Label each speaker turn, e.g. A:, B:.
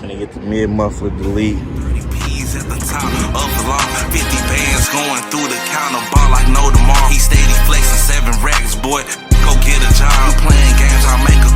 A: Finna get the mid muffler delete.
B: 30 P's at the top of the law. 50 bands going through the counter bar like no tomorrow. He steady flexing 7 racks, boy. Go get a job. You playing games, I'll make a